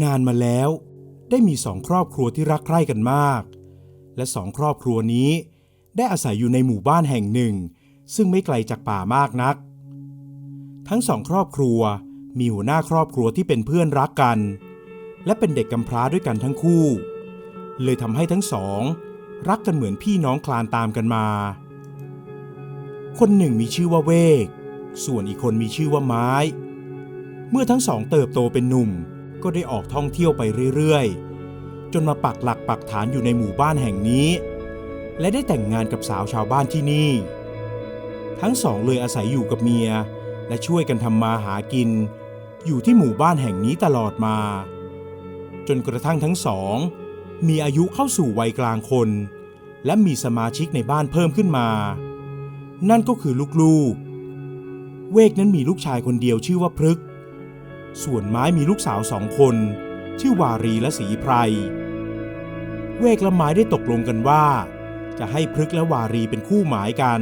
นานมาแล้วได้มีสองครอบครัวที่รักใคร่กันมากและสองครอบครัวนี้ได้อาศัยอยู่ในหมู่บ้านแห่งหนึ่งซึ่งไม่ไกลจากป่ามากนักทั้งสองครอบครัวมีหัวหน้าครอบครัวที่เป็นเพื่อนรักกันและเป็นเด็กกำพร้าด้วยกันทั้งคู่เลยทำให้ทั้งสองรักกันเหมือนพี่น้องคลานตามกันมาคนหนึ่งมีชื่อว่าเวกส่วนอีกคนมีชื่อว่าไม้เมื่อทั้งสองเติบโตเป็นหนุ่มก็ได้ออกท่องเที่ยวไปเรื่อยๆจนมาปักหลักปักฐานอยู่ในหมู่บ้านแห่งนี้และได้แต่งงานกับสาวชาวบ้านที่นี่ทั้งสองเลยอาศัยอยู่กับเมียและช่วยกันทำมาหากินอยู่ที่หมู่บ้านแห่งนี้ตลอดมาจนกระทั่งทั้งสองมีอายุเข้าสู่วัยกลางคนและมีสมาชิกในบ้านเพิ่มขึ้นมานั่นก็คือลูกๆเวกนั้นมีลูกชายคนเดียวชื่อว่าพฤกษ์ส่วนไม้มีลูกสาว2 คนชื่อวารีและศรีไพรเวกและไม้ได้ตกลงกันว่าจะให้พฤกษ์และวารีเป็นคู่หมายกัน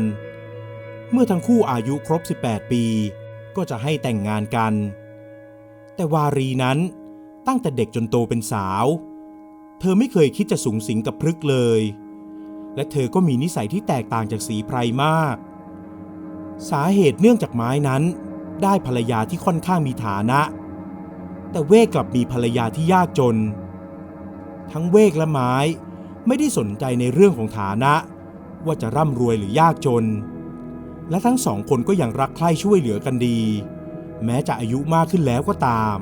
เมื่อทั้งคู่อายุครบ18 ปีก็จะให้แต่งงานกันแต่วารีนั้นตั้งแต่เด็กจนโตเป็นสาวเธอไม่เคยคิดจะสุงสิงกับพฤกษ์เลยและเธอก็มีนิสัยที่แตกต่างจากศรีไพรมากสาเหตุเนื่องจากไม้นั้นได้ภรรยาที่ค่อนข้างมีฐานะแต่เวกกลับมีภรรยาที่ยากจนทั้งเวกและไม้ไม่ได้สนใจในเรื่องของฐานะว่าจะร่ำรวยหรือยากจนและทั้งสองคนก็ยังรักใคร่ช่วยเหลือกันดีแม้จะอายุมากขึ้นแล้วก็ตาม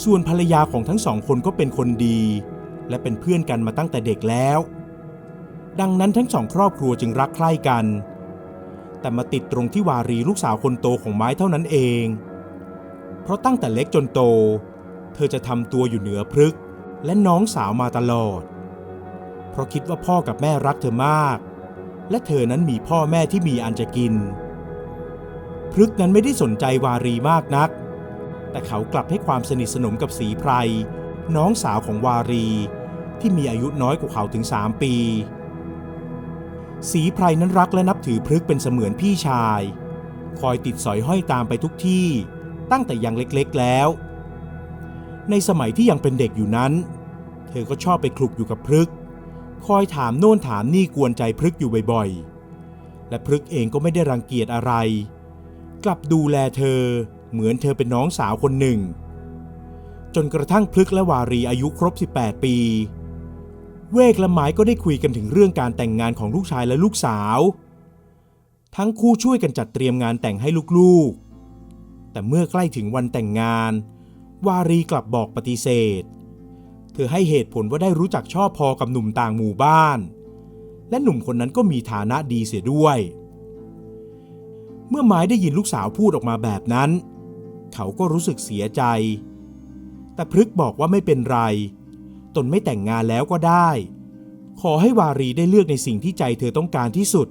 ส่วนภรรยาของทั้งสองคนก็เป็นคนดีและเป็นเพื่อนกันมาตั้งแต่เด็กแล้วดังนั้นทั้งสองครอบครัวจึงรักใคร่กันแต่มาติดตรงที่วารีลูกสาวคนโตของไม้เท่านั้นเองเพราะตั้งแต่เล็กจนโตเธอจะทำตัวอยู่เหนือพฤกษ์และน้องสาวมาตลอดเพราะคิดว่าพ่อกับแม่รักเธอมากและเธอนั้นมีพ่อแม่ที่มีอันจะกินพฤกษ์นั้นไม่ได้สนใจวารีมากนักแต่เขากลับให้ความสนิทสนมกับศรีไพรน้องสาวของวารีที่มีอายุน้อยกว่าเขาถึง3 ปีศรีไพรนั้นรักและนับถือพฤกษ์เป็นเสมือนพี่ชายคอยติดสอยห้อยตามไปทุกที่ตั้งแต่ยังเล็กๆแล้วในสมัยที่ยังเป็นเด็กอยู่นั้นเธอก็ชอบไปคลุกอยู่กับพฤกษ์คอยถามโน่นถามนี่กวนใจพฤกษ์อยู่บ่อยๆและพฤกษ์เองก็ไม่ได้รังเกียจอะไรกลับดูแลเธอเหมือนเธอเป็นน้องสาวคนหนึ่งจนกระทั่งพฤกษ์และวารีอายุครบ18 ปีเวกและไม้ก็ได้คุยกันถึงเรื่องการแต่งงานของลูกชายและลูกสาวทั้งคู่ช่วยกันจัดเตรียมงานแต่งให้ลูกๆแต่เมื่อใกล้ถึงวันแต่งงานวารีกลับบอกปฏิเสธเธอให้เหตุผลว่าได้รู้จักชอบพอกับหนุ่มต่างหมู่บ้านและหนุ่มคนนั้นก็มีฐานะดีเสียด้วยเมื่อไม้ได้ยินลูกสาวพูดออกมาแบบนั้นเขาก็รู้สึกเสียใจแต่พฤกษ์บอกว่าไม่เป็นไรตนไม่แต่งงานแล้วก็ได้ขอให้วารีได้เลือกในสิ่งที่ใจเธอต้องการที่สุด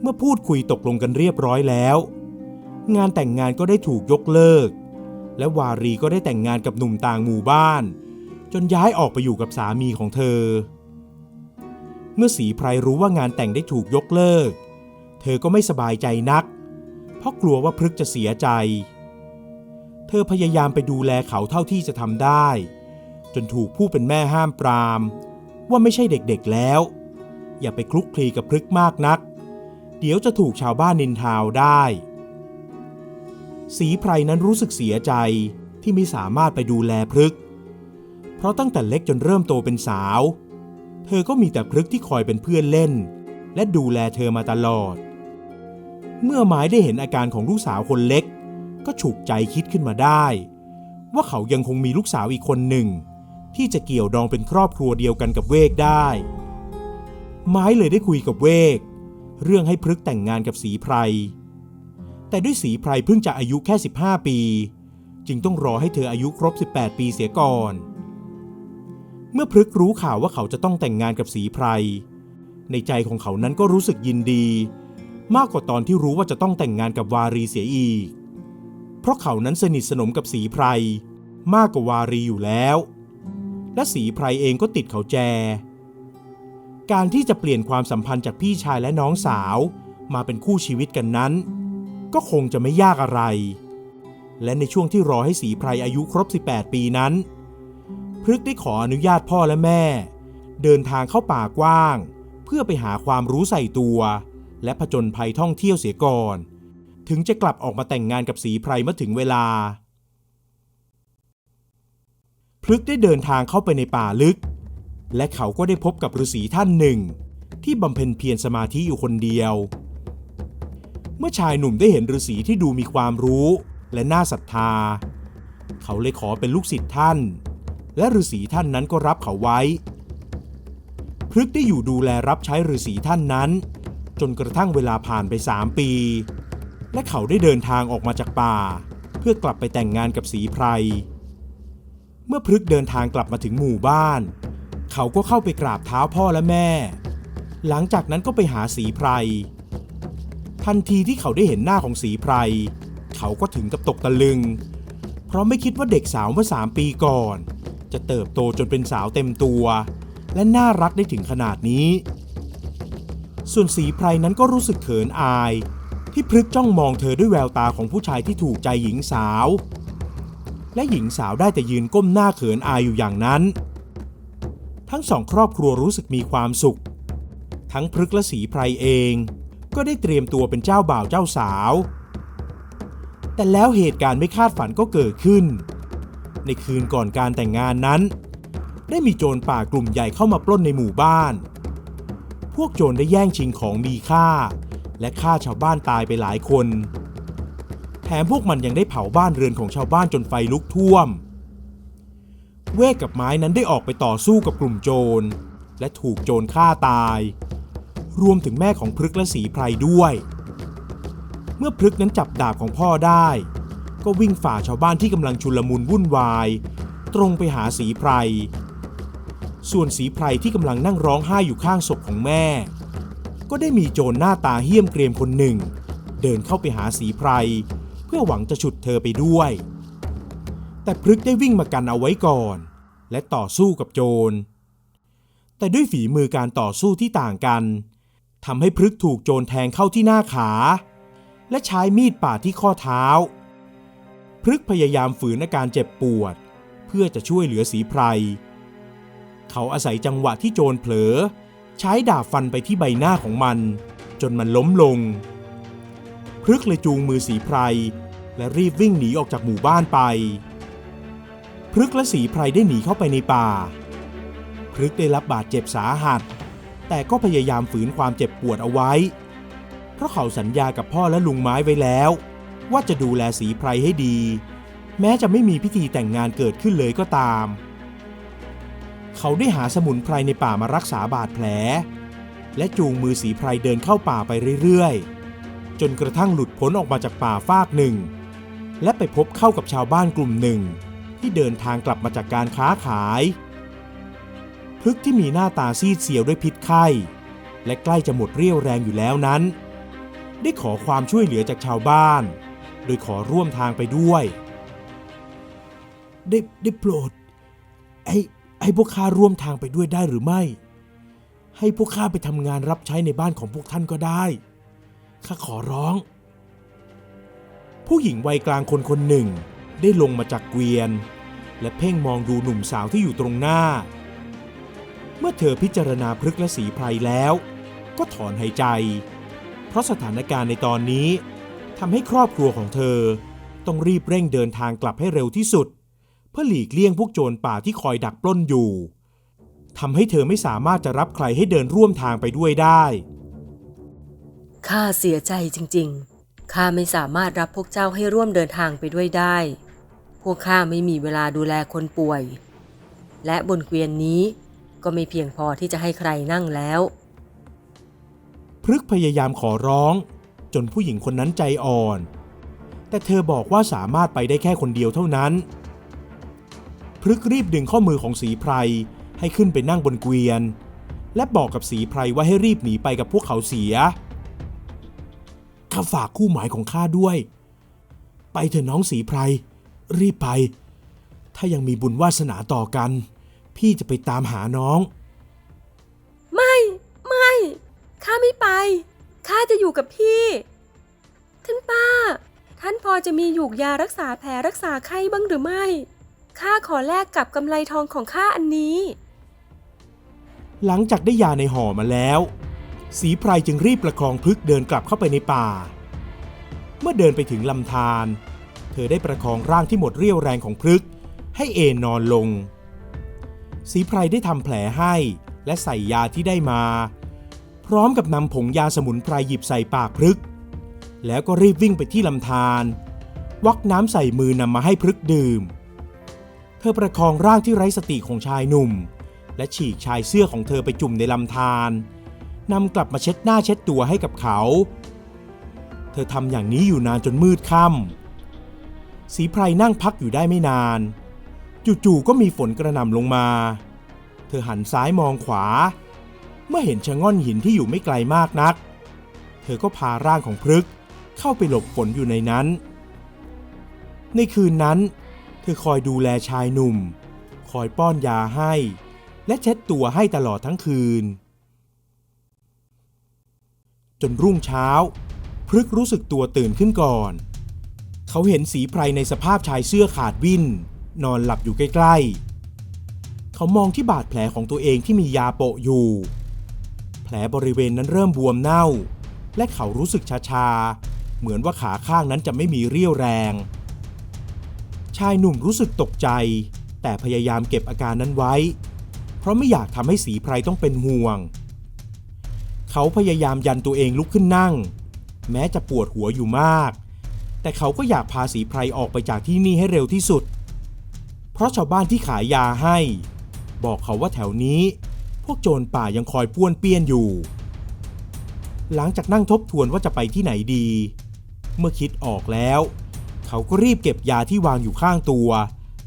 เมื่อพูดคุยตกลงกันเรียบร้อยแล้วงานแต่งงานก็ได้ถูกยกเลิกและวารีก็ได้แต่งงานกับหนุ่มต่างหมู่บ้านจนย้ายออกไปอยู่กับสามีของเธอเมื่อศรีไพรรู้ว่างานแต่งได้ถูกยกเลิกเธอก็ไม่สบายใจนักเพราะกลัวว่าพฤกษ์จะเสียใจเธอพยายามไปดูแลเขาเท่าที่จะทำได้จนถูกผู้เป็นแม่ห้ามปรามว่าไม่ใช่เด็กๆแล้วอย่าไปคลุกคลีกับพฤกษ์มากนักเดี๋ยวจะถูกชาวบ้านนินทาได้ศรีไพรนั้นรู้สึกเสียใจที่ไม่สามารถไปดูแลพฤกษ์เพราะตั้งแต่เล็กจนเริ่มโตเป็นสาวเธอก็มีแต่พฤกษ์ที่คอยเป็นเพื่อนเล่นและดูแลเธอมาตลอดเมื่อไม้ได้เห็นอาการของลูกสาวคนเล็กก็ฉุกใจคิดขึ้นมาได้ว่าเขายังคงมีลูกสาวอีกคนหนึ่งที่จะเกี่ยวดองเป็นครอบครัวเดียวกันกับเวกได้ไม้เลยได้คุยกับเวกเรื่องให้พฤกษ์แต่งงานกับศรีไพรแต่ด้วยศรีไพรเพิ่งจะอายุแค่15 ปีจึงต้องรอให้เธออายุครบ18 ปีเสียก่อนเมื่อพฤกษ์รู้ข่าวว่าเขาจะต้องแต่งงานกับศรีไพรในใจของเขานั้นก็รู้สึกยินดีมากกว่าตอนที่รู้ว่าจะต้องแต่งงานกับวารีเสียอีกเพราะเขานั้นสนิทสนมกับศรีไพรมากกว่าวารีอยู่แล้วและศรีไพรเองก็ติดเขาแจการที่จะเปลี่ยนความสัมพันธ์จากพี่ชายและน้องสาวมาเป็นคู่ชีวิตกันนั้นก็คงจะไม่ยากอะไร และในช่วงที่รอให้ศรีไพรอายุครบ18ปีนั้นพฤกษ์ได้ขออนุญาตพ่อและแม่เดินทางเข้าป่ากว้างเพื่อไปหาความรู้ใส่ตัวและผจญภัยท่องเที่ยวเสียก่อนถึงจะกลับออกมาแต่งงานกับศรีไพรเมื่อถึงเวลาพฤกษ์ได้เดินทางเข้าไปในป่าลึกและเขาก็ได้พบกับฤาษีท่านหนึ่งที่บำเพ็ญเพียรสมาธิอยู่คนเดียวเมื่อชายหนุ่มได้เห็นฤาษีที่ดูมีความรู้และน่าศรัทธาเขาเลยขอเป็นลูกศิษย์ท่านและฤาษีท่านนั้นก็รับเขาไว้พฤกษ์ได้อยู่ดูแลรับใช้ฤาษีท่านนั้นจนกระทั่งเวลาผ่านไป3 ปีและเขาได้เดินทางออกมาจากป่าเพื่อกลับไปแต่งงานกับศรีไพรเมื่อพฤกษ์เดินทางกลับมาถึงหมู่บ้านเขาก็เข้าไปกราบเท้าพ่อและแม่หลังจากนั้นก็ไปหาศรีไพรทันทีที่เขาได้เห็นหน้าของศรีไพรเขาก็ถึงกับตกตะลึงเพราะไม่คิดว่าเด็กสาวเมื่อ3 ปีก่อนจะเติบโตจนเป็นสาวเต็มตัวและน่ารักได้ถึงขนาดนี้ส่วนศรีไพรนั้นก็รู้สึกเขินอายที่พฤกษ์จ้องมองเธอด้วยแววตาของผู้ชายที่ถูกใจหญิงสาวและหญิงสาวได้แต่ยืนก้มหน้าเขินอายอยู่อย่างนั้นทั้งสองครอบครัวรู้สึกมีความสุขทั้งพฤกษ์และศรีไพรเองก็ได้เตรียมตัวเป็นเจ้าบ่าวเจ้าสาวแต่แล้วเหตุการณ์ไม่คาดฝันก็เกิดขึ้นในคืนก่อนการแต่งงานนั้นได้มีโจรป่ากลุ่มใหญ่เข้ามาปล้นในหมู่บ้านพวกโจรได้แย่งชิงของมีค่าและฆ่าชาวบ้านตายไปหลายคนแถมพวกมันยังได้เผาบ้านเรือนของชาวบ้านจนไฟลุกท่วมเวกกับไม้นั้นได้ออกไปต่อสู้กับกลุ่มโจรและถูกโจรฆ่าตายรวมถึงแม่ของพฤกษ์และศรีไพรด้วยเมื่อพฤกษ์นั้นจับดาบของพ่อได้ก็วิ่งฝ่าชาวบ้านที่กำลังชุลมุนวุ่นวายตรงไปหาศรีไพรส่วนศรีไพรที่กำลังนั่งร้องไห้อยู่ข้างศพของแม่ก็ได้มีโจรหน้าตาเหี้ยมเกรียมคนหนึ่งเดินเข้าไปหาศรีไพรเพื่อหวังจะฉุดเธอไปด้วยแต่พฤกษ์ได้วิ่งมากันเอาไว้ก่อนและต่อสู้กับโจรแต่ด้วยฝีมือการต่อสู้ที่ต่างกันทำให้พฤกษ์ถูกโจรแทงเข้าที่หน้าขาและใช้มีดปาดที่ข้อเท้าพฤกษ์พยายามฝืนอาการเจ็บปวดเพื่อจะช่วยเหลือศรีไพรเขาอาศัยจังหวะที่โจรเผลอใช้ดาบฟันไปที่ใบหน้าของมันจนมันล้มลงพฤกษ์เลยจูงมือศรีไพรและรีบวิ่งหนีออกจากหมู่บ้านไปพฤกษ์และศรีไพรได้หนีเข้าไปในป่าพฤกษ์ได้รับบาดเจ็บสาหัสแต่ก็พยายามฝืนความเจ็บปวดเอาไว้เพราะเขาสัญญากับพ่อและลุงไม้ไว้แล้วว่าจะดูแลศรีไพรให้ดีแม้จะไม่มีพิธีแต่งงานเกิดขึ้นเลยก็ตามเขาได้หาสมุนไพรในป่ามารักษาบาดแผลและจูงมือศรีไพรเดินเข้าป่าไปเรื่อยๆจนกระทั่งหลุดพ้นออกมาจากป่าฟากหนึ่งและไปพบเข้ากับชาวบ้านกลุ่มหนึ่งที่เดินทางกลับมาจากการค้าขายพฤกษ์ที่มีหน้าตาซีดเซียวด้วยพิษไข้และใกล้จะหมดเรี่ยวแรงอยู่แล้วนั้นได้ขอความช่วยเหลือจากชาวบ้านโดยขอร่วมทางไปด้วยได้โปรดให้พวกข้าร่วมทางไปด้วยได้หรือไม่ให้พวกข้าไปทำงานรับใช้ในบ้านของพวกท่านก็ได้ข้าขอร้องผู้หญิงวัยกลางคนคนหนึ่งได้ลงมาจากเกวียนและเพ่งมองดูหนุ่มสาวที่อยู่ตรงหน้าเมื่อเธอพิจารณาพฤกษ์และศรีไพรแล้วก็ถอนหายใจเพราะสถานการณ์ในตอนนี้ทำให้ครอบครัวของเธอต้องรีบเร่งเดินทางกลับให้เร็วที่สุดเพื่อหลีกเลี่ยงพวกโจรป่าที่คอยดักปล้นอยู่ทำให้เธอไม่สามารถจะรับใครให้เดินร่วมทางไปด้วยได้ข้าเสียใจจริงๆข้าไม่สามารถรับพวกเจ้าให้ร่วมเดินทางไปด้วยได้พวกข้าไม่มีเวลาดูแลคนป่วยและบนเกวียนนี้ก็ไม่เพียงพอที่จะให้ใครนั่งแล้วพฤกษ์พยายามขอร้องจนผู้หญิงคนนั้นใจอ่อนแต่เธอบอกว่าสามารถไปได้แค่คนเดียวเท่านั้นพฤกษ์รีบดึงข้อมือของศรีไพรให้ขึ้นไปนั่งบนเกวียนและบอกกับศรีไพรว่าให้รีบหนีไปกับพวกเขาเสียข้าฝากคู่หมายของข้าด้วยไปเถอะน้องศรีไพรรีบไปถ้ายังมีบุญวาสนาต่อกันพี่จะไปตามหาน้องไม่ข้าไม่ไปข้าจะอยู่กับพี่ท่านป้าท ท่านพอจะมีหยูกยารักษาแผลรักษาไข้บ้างหรือไม่ข้าขอแลกกับกำไลทองของข้าอันนี้ หลังจากได้ยาในห่อมาแล้วศรีไพรจึงรีบประคองพฤกษ์เดินกลับเข้าไปในป่าเมื่อเดินไปถึงลำธารเธอได้ประคองร่างที่หมดเรี่ยวแรงของพฤกษ์ให้เอนนอนลงศรีไพรได้ทำแผลให้และใส่ยาที่ได้มาพร้อมกับนำผงยาสมุนไพรหยิบใส่ปากพฤกษ์แล้วก็รีบวิ่งไปที่ลำธารวักน้ำใส่มือนำมาให้พฤกษ์ดื่มเธอประคองร่างที่ไร้สติของชายหนุ่มและฉีกชายเสื้อของเธอไปจุ่มในลำธารนำกลับมาเช็ดหน้าเช็ดตัวให้กับเขาเธอทำอย่างนี้อยู่นานจนมืดค่ำศรีไพรนั่งพักอยู่ได้ไม่นานจู่ๆก็มีฝนกระหน่ำลงมาเธอหันซ้ายมองขวาเมื่อเห็นชะง่อนหินที่อยู่ไม่ไกลมากนักเธอก็พาร่างของพฤกษ์เข้าไปหลบฝนอยู่ในนั้นในคืนนั้นเธอคอยดูแลชายหนุ่มคอยป้อนยาให้และเช็ดตัวให้ตลอดทั้งคืนจนรุ่งเช้าพฤกษ์รู้สึกตัวตื่นขึ้นก่อนเขาเห็นศรีไพรในสภาพชายเสื้อขาดวิ่นนอนหลับอยู่ใกล้ๆเขามองที่บาดแผลของตัวเองที่มียาโปะอยู่แผลบริเวณนั้นเริ่มบวมเน่าและเขารู้สึกชาๆเหมือนว่าขาข้างนั้นจะไม่มีเรี่ยวแรงชายหนุ่มรู้สึกตกใจแต่พยายามเก็บอาการนั้นไว้เพราะไม่อยากทำให้ศรีไพรต้องเป็นห่วงเขาพยายามยันตัวเองลุกขึ้นนั่งแม้จะปวดหัวอยู่มากแต่เขาก็อยากพาศรีไพรออกไปจากที่นี่ให้เร็วที่สุดเพราะชาวบ้านที่ขายยาให้บอกเขาว่าแถวนี้พวกโจรป่ายังคอยป้วนเปี้ยนอยู่หลังจากนั่งทบทวนว่าจะไปที่ไหนดีเมื่อคิดออกแล้วเขาก็รีบเก็บยาที่วางอยู่ข้างตัว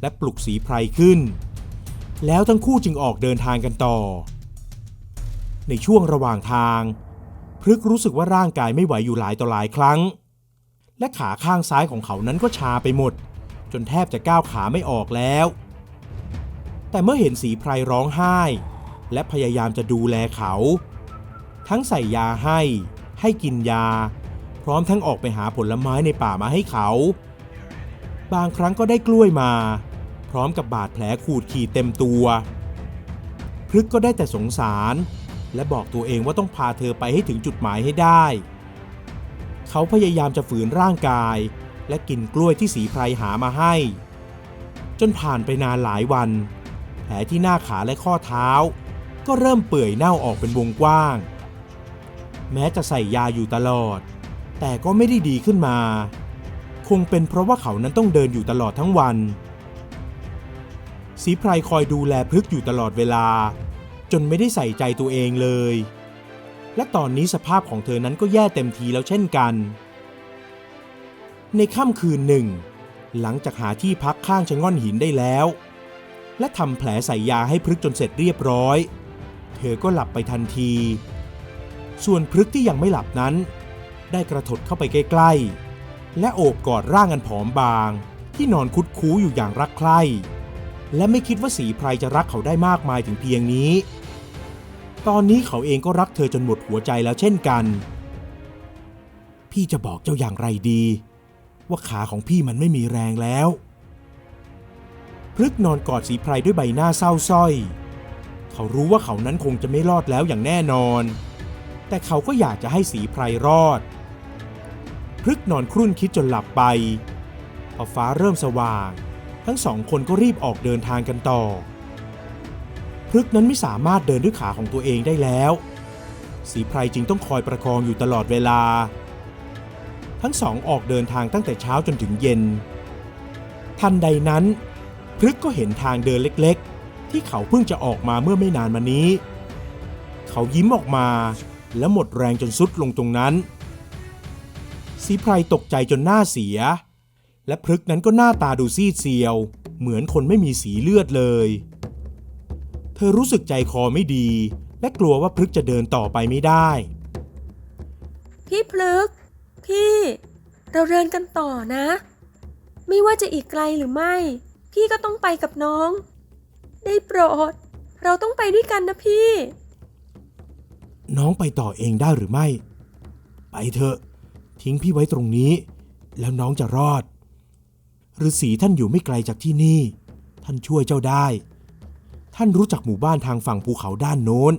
และปลุกศรีไพรขึ้นแล้วทั้งคู่จึงออกเดินทางกันต่อในช่วงระหว่างทางพฤกษ์รู้สึกว่าร่างกายไม่ไหวอยู่หลายต่อหลายครั้งและขาข้างซ้ายของเขานั้นก็ชาไปหมดจนแทบจะก้าวขาไม่ออกแล้วแต่เมื่อเห็นศรีไพรร้องไห้และพยายามจะดูแลเขาทั้งใส่ยาให้กินยาพร้อมทั้งออกไปหาผลไม้ในป่ามาให้เขาบางครั้งก็ได้กล้วยมาพร้อมกับบาดแผลขูดขีดเต็มตัวพฤกษ์ก็ได้แต่สงสารและบอกตัวเองว่าต้องพาเธอไปให้ถึงจุดหมายให้ได้เขาพยายามจะฝืนร่างกายและกินกล้วยที่ศรีไพรหามาให้จนผ่านไปนานหลายวันแผลที่หน้าขาและข้อเท้าก็เริ่มเปื่อยเน่าออกเป็นวงกว้างแม้จะใส่ยาอยู่ตลอดแต่ก็ไม่ได้ดีขึ้นมาคงเป็นเพราะว่าเขานั้นต้องเดินอยู่ตลอดทั้งวันศรีไพรคอยดูแลพฤกษ์อยู่ตลอดเวลาจนไม่ได้ใส่ใจตัวเองเลยและตอนนี้สภาพของเธอนั้นก็แย่เต็มทีแล้วเช่นกันในค่ำคืนหนึ่งหลังจากหาที่พักข้างชะง่อนหินได้แล้วและทำแผลใส่ยาให้พฤกษ์จนเสร็จเรียบร้อยเธอก็หลับไปทันทีส่วนพฤกษ์ที่ยังไม่หลับนั้นได้กระถดเข้าไปใกล้ๆและโอบกอดร่างอันผอมบางที่นอนคุดคู้อยู่อย่างรักใคร่และไม่คิดว่าศรีไพรจะรักเขาได้มากมายถึงเพียงนี้ตอนนี้เขาเองก็รักเธอจนหมดหัวใจแล้วเช่นกันพี่จะบอกเจ้าอย่างไรดีว่าขาของพี่มันไม่มีแรงแล้วพฤกษ์นอนกอดศรีไพรด้วยใบหน้าเศร้าส้อยเขารู้ว่าเขานั้นคงจะไม่รอดแล้วอย่างแน่นอนแต่เขาก็อยากจะให้ศรีไพรรอดพฤกษ์นอนครุ่นคิดจนหลับไปพอฟ้าเริ่มสว่างทั้งสองคนก็รีบออกเดินทางกันต่อพฤกษ์นั้นไม่สามารถเดินด้วยขาของตัวเองได้แล้วศรีไพรจึงต้องคอยประคองอยู่ตลอดเวลาทั้งสองออกเดินทางตั้งแต่เช้าจนถึงเย็นทันใดนั้นพฤกษ์ก็เห็นทางเดินเล็กๆที่เขาเพิ่งจะออกมาเมื่อไม่นานมานี้เขายิ้มออกมาและหมดแรงจนทรุดลงตรงนั้นศรีไพรตกใจจนหน้าเสียและพฤกษ์นั้นก็หน้าตาดูซีดเซียวเหมือนคนไม่มีสีเลือดเลยเธอรู้สึกใจคอไม่ดีและกลัวว่าพฤกษ์จะเดินต่อไปไม่ได้พี่พฤกษ์พี่เราเดินกันต่อนะไม่ว่าจะอีกไกลหรือไม่พี่ก็ต้องไปกับน้องได้โปรดเราต้องไปด้วยกันนะพี่น้องไปต่อเองได้หรือไม่ไปเถอะทิ้งพี่ไว้ตรงนี้ แล้วน้องจะรอดฤาษีท่านอยู่ไม่ไกลจากที่นี่ท่านช่วยเจ้าได้ท่านรู้จักหมู่บ้านทางฝั่งภูเขาด้านโน้น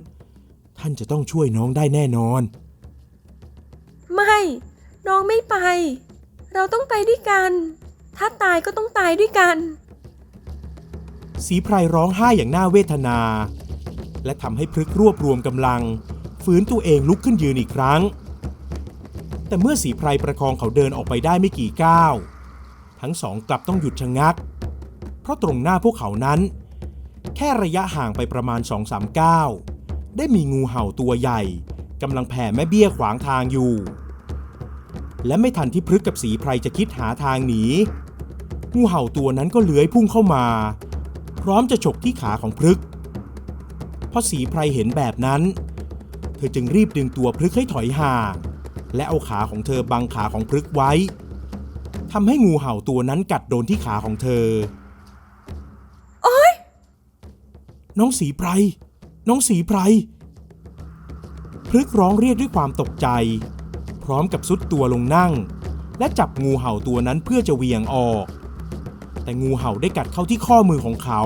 ท่านจะต้องช่วยน้องได้แน่นอนไม่น้องไม่ไปเราต้องไปด้วยกันถ้าตายก็ต้องตายด้วยกันศรีไพรร้องไห้อย่างน่าเวทนาและทำให้พฤกษ์รวบรวมกำลังฝืนตัวเองลุกขึ้นยืนอีกครั้งแต่เมื่อศรีไพรประคองเขาเดินออกไปได้ไม่กี่ก้าวทั้งสองกลับต้องหยุดชะงักเพราะตรงหน้าพวกเขานั้นแค่ระยะห่างไปประมาณ 2-3 ก้าวได้มีงูเห่าตัวใหญ่กำลังแผ่แม่เบี้ยขวางทางอยู่และไม่ทันที่พฤกษ์กับศรีไพรจะคิดหาทางหนีงูเห่าตัวนั้นก็เลื้อยพุ่งเข้ามาพร้อมจะฉกที่ขาของพฤกษ์พอศรีไพรเห็นแบบนั้นเธอจึงรีบดึงตัวพฤกษ์ให้ถอยห่างและเอาขาของเธอบังขาของพฤกษ์ไว้ทำให้งูเห่าตัวนั้นกัดโดนที่ขาของเธอโอ๊ยน้องศรีไพรน้องศรีไพรพฤกษ์ร้องเรียกด้วยความตกใจพร้อมกับซุดตัวลงนั่งและจับงูเห่าตัวนั้นเพื่อจะเหวี่ยงออกแต่งูเห่าได้กัดเข้าที่ข้อมือของเขา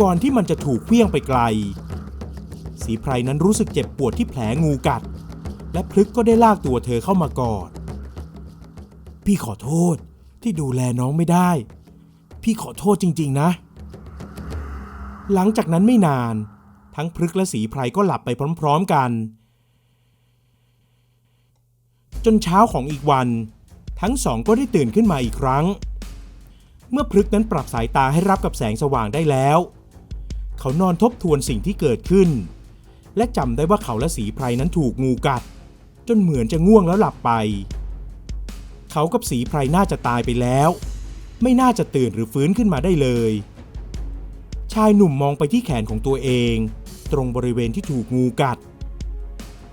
ก่อนที่มันจะถูกเคลื่องไปไกลศรีไพรนั้นรู้สึกเจ็บปวดที่แผลงูกัดและพฤกษ์ก็ได้ลากตัวเธอเข้ามากอดพี่ขอโทษที่ดูแลน้องไม่ได้พี่ขอโทษจริงๆนะหลังจากนั้นไม่นานทั้งพฤกษ์และศรีไพรก็หลับไปพร้อมๆกันจนเช้าของอีกวันทั้งสองก็ได้ตื่นขึ้นมาอีกครั้งเมื่อพฤกษ์นั้นปรับสายตาให้รับกับแสงสว่างได้แล้วเขานอนทบทวนสิ่งที่เกิดขึ้นและจำได้ว่าเขาและศรีไพรนั้นถูกงูกัดจนเหมือนจะง่วงแล้วหลับไปเขากับศรีไพรน่าจะตายไปแล้วไม่น่าจะตื่นหรือฟื้นขึ้นมาได้เลยชายหนุ่มมองไปที่แขนของตัวเองตรงบริเวณที่ถูกงูกัด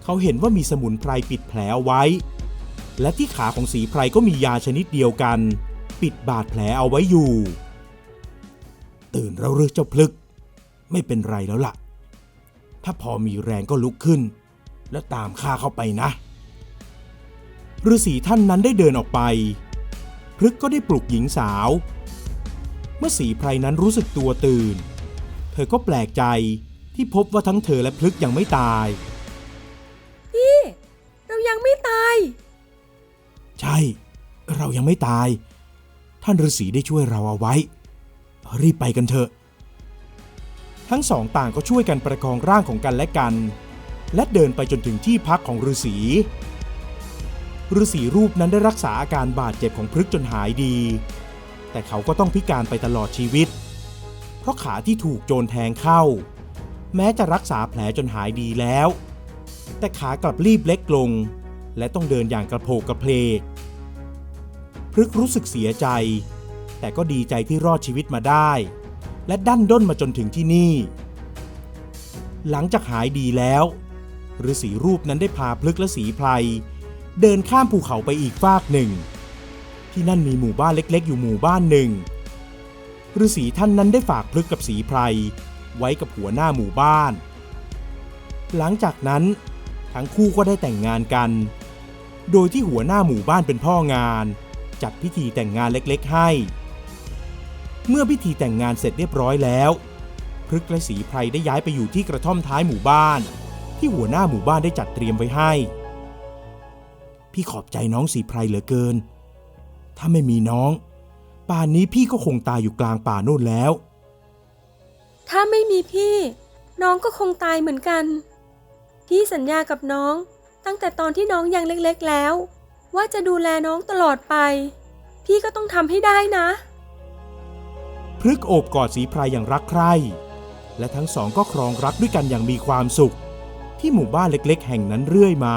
เขาเห็นว่ามีสมุนไพรปิดแผลเอาไว้และที่ขาของศรีไพรก็มียาชนิดเดียวกันปิดบาดแผลเอาไว้อยู่ตื่นแล้วหรือเจ้าพลึกไม่เป็นไรแล้วล่ะถ้าพอมีแรงก็ลุกขึ้นแล้วตามข้าเข้าไปนะฤาษีท่านนั้นได้เดินออกไปพฤกษ์ก็ได้ปลุกหญิงสาวเมื่อศรีไพรนั้นรู้สึกตัวตื่นเธอก็แปลกใจที่พบว่าทั้งเธอและพลึกษ์ยังไม่ตายพี่เรายังไม่ตายใช่เรายังไม่ตายท่านฤาษีได้ช่วยเราเอาไว้รีบไปกันเถอะทั้งสองต่างก็ช่วยกันประคองร่างของกันและกันและเดินไปจนถึงที่พักของฤาษีรูปนั้นได้รักษาอาการบาดเจ็บของพฤกษ์จนหายดีแต่เขาก็ต้องพิการไปตลอดชีวิตเพราะขาที่ถูกโจรแทงเข้าแม้จะรักษาแผลจนหายดีแล้วแต่ขากลับรีบเล็กลงและต้องเดินอย่างกระโผกกระเพลกพฤกษ์รู้สึกเสียใจแต่ก็ดีใจที่รอดชีวิตมาได้และดั้นด้นมาจนถึงที่นี่หลังจากหายดีแล้วฤาษีรูปนั้นได้พาพฤกษ์และศรีไพรเดินข้ามภูเขาไปอีกฟากหนึ่งที่นั่นมีหมู่บ้านเล็กๆอยู่หมู่บ้านหนึ่งฤาษีท่านนั้นได้ฝากพฤกษ์กับศรีไพรไว้กับหัวหน้าหมู่บ้านหลังจากนั้นทั้งคู่ก็ได้แต่งงานกันโดยที่หัวหน้าหมู่บ้านเป็นพ่องานจัดพิธีแต่งงานเล็กๆให้เมื่อพิธีแต่งงานเสร็จเรียบร้อยแล้วพฤกษ์และศรีไพรได้ย้ายไปอยู่ที่กระท่อมท้ายหมู่บ้านที่หัวหน้าหมู่บ้านได้จัดเตรียมไว้ให้พี่ขอบใจน้องศรีไพรเหลือเกินถ้าไม่มีน้องป่านนี้พี่ก็คงตายอยู่กลางป่าโน่นแล้วถ้าไม่มีพี่น้องก็คงตายเหมือนกันพี่สัญญากับน้องตั้งแต่ตอนที่น้องยังเล็กๆแล้วว่าจะดูแลน้องตลอดไปพี่ก็ต้องทำให้ได้นะพฤกษ์โอบกอดศรีไพรอย่างรักใคร่และทั้งสองก็ครองรักด้วยกันอย่างมีความสุขที่หมู่บ้านเล็กๆแห่งนั้นเรื่อยมา